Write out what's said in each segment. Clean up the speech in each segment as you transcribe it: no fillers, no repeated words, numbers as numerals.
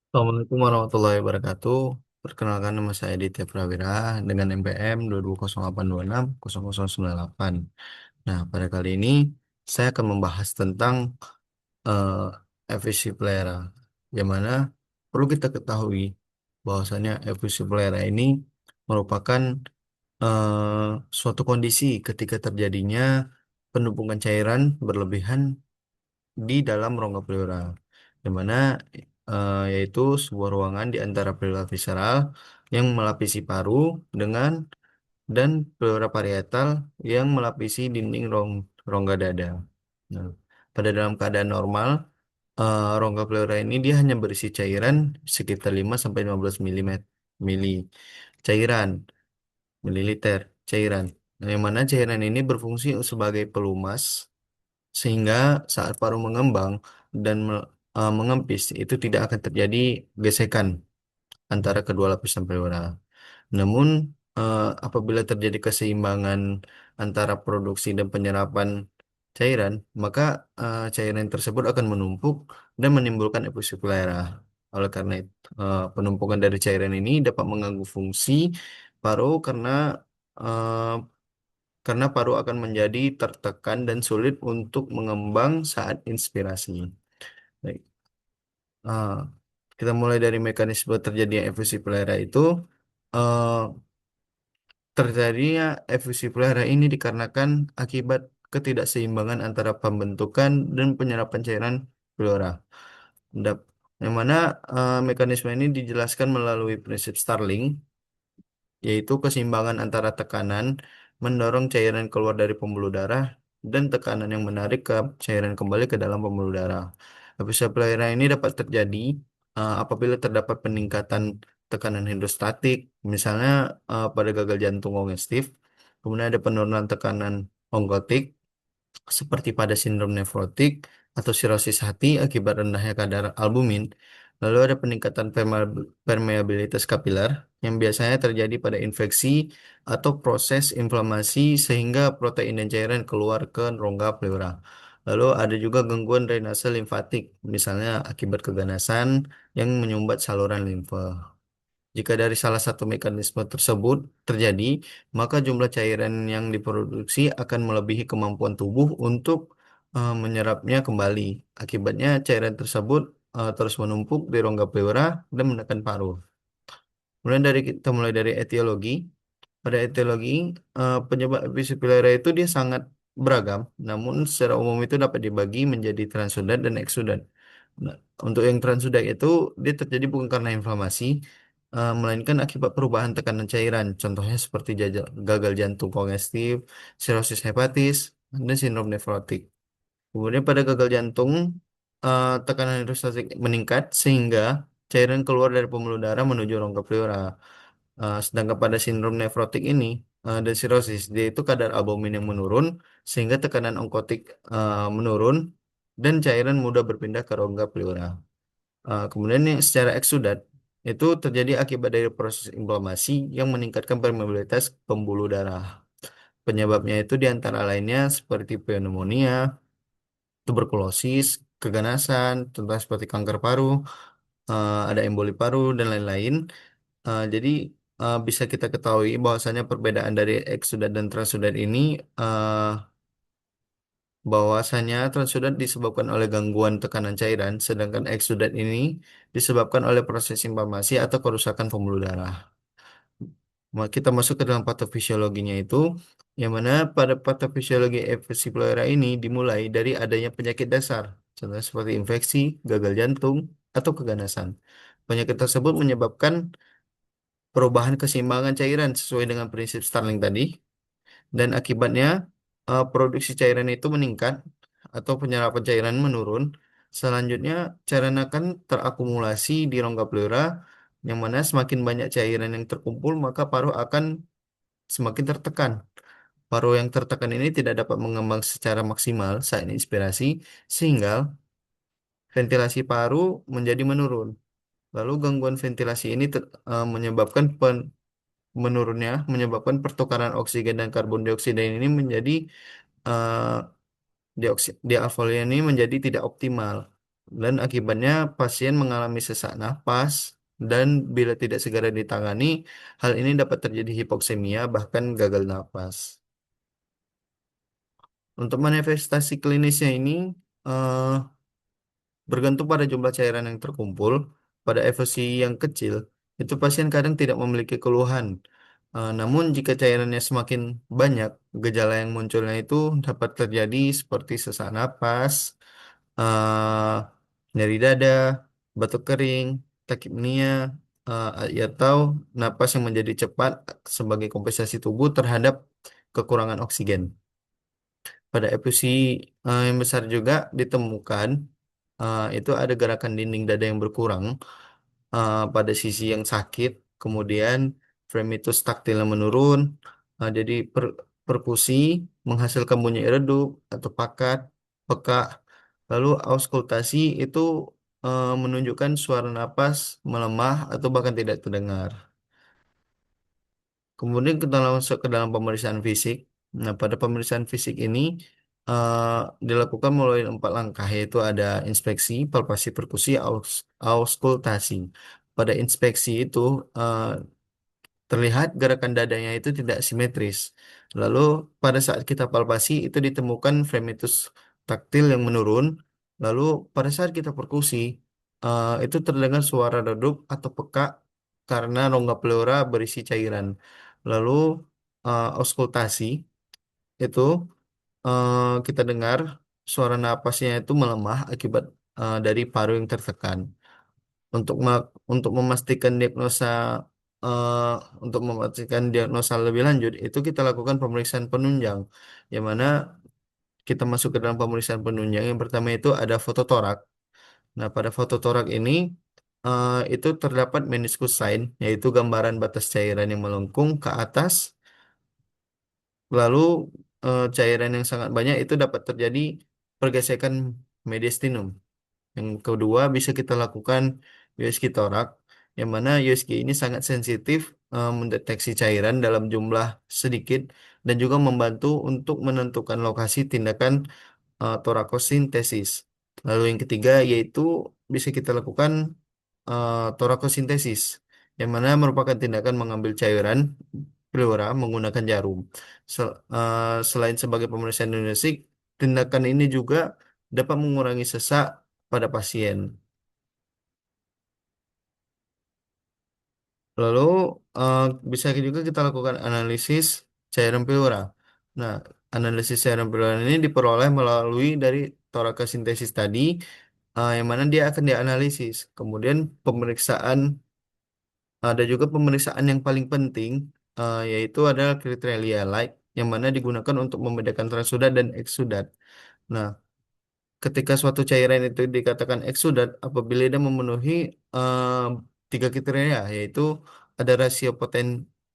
Assalamualaikum warahmatullahi wabarakatuh. Perkenalkan nama saya Ditya Prawira dengan NPM 22082600098. Nah, pada kali ini saya akan membahas tentang eh, efisi pelera, yang mana perlu kita ketahui bahwasanya efisi pelera ini merupakan suatu kondisi ketika terjadinya penumpukan cairan berlebihan di dalam rongga pleura, di mana yaitu sebuah ruangan di antara pleura visceral yang melapisi paru dengan dan pleura parietal yang melapisi dinding rongga dada. Nah, pada dalam keadaan normal, rongga pleura ini dia hanya berisi cairan sekitar 5 sampai 15 mili cairan, mililiter cairan. Nah, yang mana cairan ini berfungsi sebagai pelumas sehingga saat paru mengembang dan mengempis itu tidak akan terjadi gesekan antara kedua lapisan pleura. Namun apabila terjadi keseimbangan antara produksi dan penyerapan cairan, maka cairan tersebut akan menumpuk dan menimbulkan efuse pleura. Oleh karena itu, penumpukan dari cairan ini dapat mengganggu fungsi paru eh, karena paru akan menjadi tertekan dan sulit untuk mengembang saat inspirasi. Baik, ah, kita mulai dari mekanisme terjadinya efusi plera itu. eh, Terjadinya efusi plera ini dikarenakan akibat ketidakseimbangan antara pembentukan dan penyerapan cairan pleura. Dap- Yang mana mekanisme ini dijelaskan melalui prinsip Starling, yaitu keseimbangan antara tekanan mendorong cairan keluar dari pembuluh darah dan tekanan yang menarik ke cairan kembali ke dalam pembuluh darah. Episode pelayaran ini dapat terjadi apabila terdapat peningkatan tekanan hidrostatik, misalnya pada gagal jantung kongestif, kemudian ada penurunan tekanan onkotik, seperti pada sindrom nefrotik atau sirosis hati akibat rendahnya kadar albumin. Lalu ada peningkatan permeabilitas kapiler yang biasanya terjadi pada infeksi atau proses inflamasi sehingga protein dan cairan keluar ke rongga pleura. Lalu ada juga gangguan drainase limfatik, misalnya akibat keganasan yang menyumbat saluran limfa. Jika dari salah satu mekanisme tersebut terjadi, maka jumlah cairan yang diproduksi akan melebihi kemampuan tubuh untuk menyerapnya kembali. Akibatnya cairan tersebut terus menumpuk di rongga pleura dan menekan paru. Kita mulai dari etiologi. Pada etiologi, penyebab episipilera itu dia sangat beragam, namun secara umum itu dapat dibagi menjadi transudat dan eksudat. Nah, untuk yang transudat itu dia terjadi bukan karena inflamasi, melainkan akibat perubahan tekanan cairan. Contohnya seperti gagal jantung kongestif, sirosis hepatis, dan sindrom nefrotik. Kemudian pada gagal jantung, tekanan hidrostatik meningkat sehingga cairan keluar dari pembuluh darah menuju rongga pleura. Sedangkan pada sindrom nefrotik ini dan sirosis, dia itu kadar albumin yang menurun sehingga tekanan onkotik menurun dan cairan mudah berpindah ke rongga pleura. Kemudian yang secara eksudat itu terjadi akibat dari proses inflamasi yang meningkatkan permeabilitas pembuluh darah. Penyebabnya itu diantara lainnya seperti pneumonia, tuberkulosis, keganasan, contohnya seperti kanker paru, ada emboli paru dan lain-lain. Jadi bisa kita ketahui bahwasanya perbedaan dari eksudat dan transudat ini eh, bahwasanya transudat disebabkan oleh gangguan tekanan cairan, sedangkan eksudat ini disebabkan oleh proses inflamasi atau kerusakan pembuluh darah. Kita masuk ke dalam patofisiologinya itu, yang mana pada patofisiologi efesi pleura ini dimulai dari adanya penyakit dasar, contohnya seperti infeksi, gagal jantung, atau keganasan. Penyakit tersebut menyebabkan perubahan keseimbangan cairan sesuai dengan prinsip Starling tadi, dan akibatnya produksi cairan itu meningkat atau penyerapan cairan menurun. Selanjutnya, cairan akan terakumulasi di rongga pleura, yang mana semakin banyak cairan yang terkumpul, maka paru akan semakin tertekan. Paru yang tertekan ini tidak dapat mengembang secara maksimal saat inspirasi, sehingga ventilasi paru menjadi menurun. Lalu gangguan ventilasi ini menyebabkan pertukaran oksigen dan karbon dioksida ini menjadi eh, dialveoli ini menjadi tidak optimal. dan akibatnya pasien mengalami sesak napas dan bila tidak segera ditangani, hal ini dapat terjadi hipoksemia bahkan gagal napas. Untuk manifestasi klinisnya ini eh, bergantung pada jumlah cairan yang terkumpul. Pada efusi yang kecil, itu pasien kadang tidak memiliki keluhan. Namun jika cairannya semakin banyak, gejala yang munculnya itu dapat terjadi seperti sesak napas, eh, nyeri dada, batuk kering, takipnia, atau napas yang menjadi cepat sebagai kompensasi tubuh terhadap kekurangan oksigen. Pada efusi yang besar juga ditemukan itu ada gerakan dinding dada yang berkurang pada sisi yang sakit, kemudian fremitus taktilnya menurun, jadi perkusi menghasilkan bunyi redup atau pakat, peka, lalu auskultasi itu menunjukkan suara napas melemah atau bahkan tidak terdengar. Kemudian kita masuk ke dalam pemeriksaan fisik. Nah, pada pemeriksaan fisik ini eh, dilakukan melalui 4 langkah, yaitu ada inspeksi, palpasi, perkusi, auskultasi. Pada inspeksi itu eh, terlihat gerakan dadanya itu tidak simetris. Lalu pada saat kita palpasi itu ditemukan fremitus taktil yang menurun. Lalu pada saat kita perkusi itu terdengar suara redup atau pekak karena rongga pleura berisi cairan. Lalu auskultasi itu kita dengar suara napasnya itu melemah akibat dari paru yang tertekan. Untuk memastikan diagnosa eh, untuk memastikan diagnosa lebih lanjut itu kita lakukan pemeriksaan penunjang, yang mana kita masuk ke dalam pemeriksaan penunjang. Yang pertama itu ada fototorak. Nah, pada fototorak ini itu terdapat meniscus sign, yaitu gambaran batas cairan yang melengkung ke atas. Lalu cairan yang sangat banyak itu dapat terjadi pergesekan mediastinum. Yang kedua bisa kita lakukan USG torak, yang mana USG ini sangat sensitif mendeteksi cairan dalam jumlah sedikit dan juga membantu untuk menentukan lokasi tindakan torakosintesis. Lalu yang ketiga yaitu bisa kita lakukan torakosintesis, yang mana merupakan tindakan mengambil cairan pleura menggunakan jarum. Selain sebagai pemeriksaan diagnostik, tindakan ini juga dapat mengurangi sesak pada pasien. Lalu eh, bisa juga kita lakukan analisis cairan pleura. Nah, analisis cairan pleura ini diperoleh melalui dari torakosintesis tadi, yang mana dia akan dianalisis. Kemudian pemeriksaan ada juga pemeriksaan yang paling penting, yaitu adalah kriteria light, yang mana digunakan untuk membedakan transudat dan eksudat. Nah, ketika suatu cairan itu dikatakan eksudat apabila dia memenuhi eh, 3 kriteria, yaitu ada rasio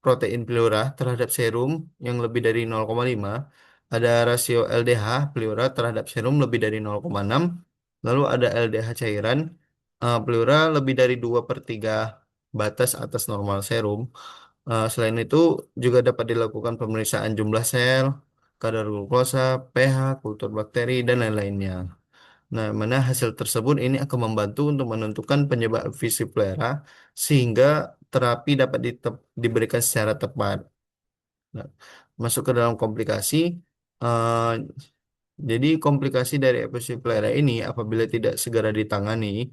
protein pleura terhadap serum yang lebih dari 0,5, ada rasio LDH pleura terhadap serum lebih dari 0,6, lalu ada LDH cairan pleura lebih dari 2/3 batas atas normal serum. Selain itu juga dapat dilakukan pemeriksaan jumlah sel, kadar glukosa, pH, kultur bakteri, dan lain-lainnya. Nah, mana hasil tersebut ini akan membantu untuk menentukan penyebab fisiplera sehingga terapi dapat diberikan secara tepat. Nah, masuk ke dalam komplikasi, eh, jadi komplikasi dari epilepsi plera ini apabila tidak segera ditangani,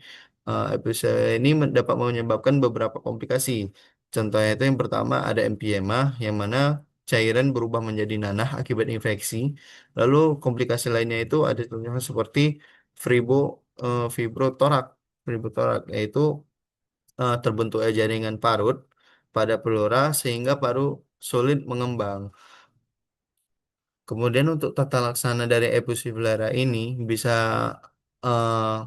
epilepsi ini dapat menyebabkan beberapa komplikasi. Contohnya itu yang pertama ada emphysema, yang mana cairan berubah menjadi nanah akibat infeksi. Lalu komplikasi lainnya itu ada contohnya seperti fibro fibrotorak, fibrotorak yaitu terbentuknya jaringan parut pada pleura sehingga paru sulit mengembang. Kemudian untuk tata laksana dari Epusivelara ini bisa eh,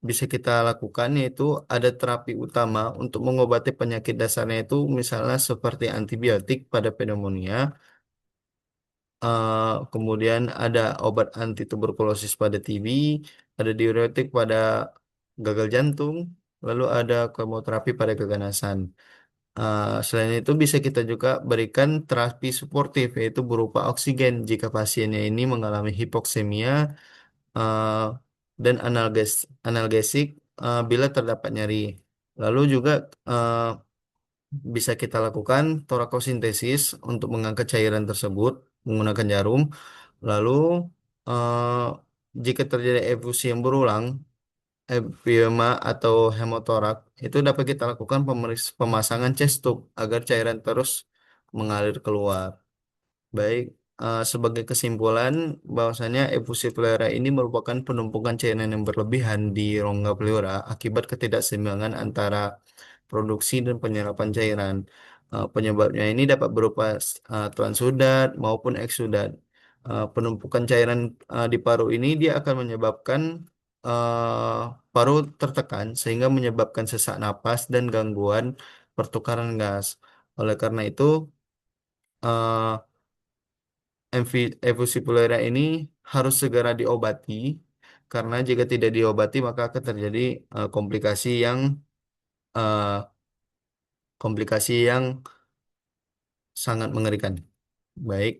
bisa kita lakukan, yaitu ada terapi utama untuk mengobati penyakit dasarnya itu misalnya seperti antibiotik pada pneumonia, kemudian ada obat anti tuberkulosis pada TB, ada diuretik pada gagal jantung, lalu ada kemoterapi pada keganasan. Selain itu bisa kita juga berikan terapi suportif, yaitu berupa oksigen jika pasiennya ini mengalami hipoksemia, dan analgesik bila terdapat nyeri. Lalu juga eh, bisa kita lakukan torakosintesis untuk mengangkat cairan tersebut menggunakan jarum. Lalu eh, jika terjadi efusi yang berulang, empiema atau hemotorak, itu dapat kita lakukan pemasangan chest tube agar cairan terus mengalir keluar. Baik, sebagai kesimpulan, bahwasanya efusi pleura ini merupakan penumpukan cairan yang berlebihan di rongga pleura akibat ketidakseimbangan antara produksi dan penyerapan cairan. Penyebabnya ini dapat berupa transudat maupun eksudat. Penumpukan cairan di paru ini dia akan menyebabkan paru tertekan sehingga menyebabkan sesak napas dan gangguan pertukaran gas. Oleh karena itu, eh, efusi pleura ini harus segera diobati karena jika tidak diobati maka akan terjadi komplikasi yang eh, sangat mengerikan. Baik,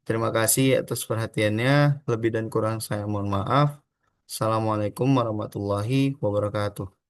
terima kasih atas perhatiannya. Lebih dan kurang saya mohon maaf. Assalamualaikum warahmatullahi wabarakatuh.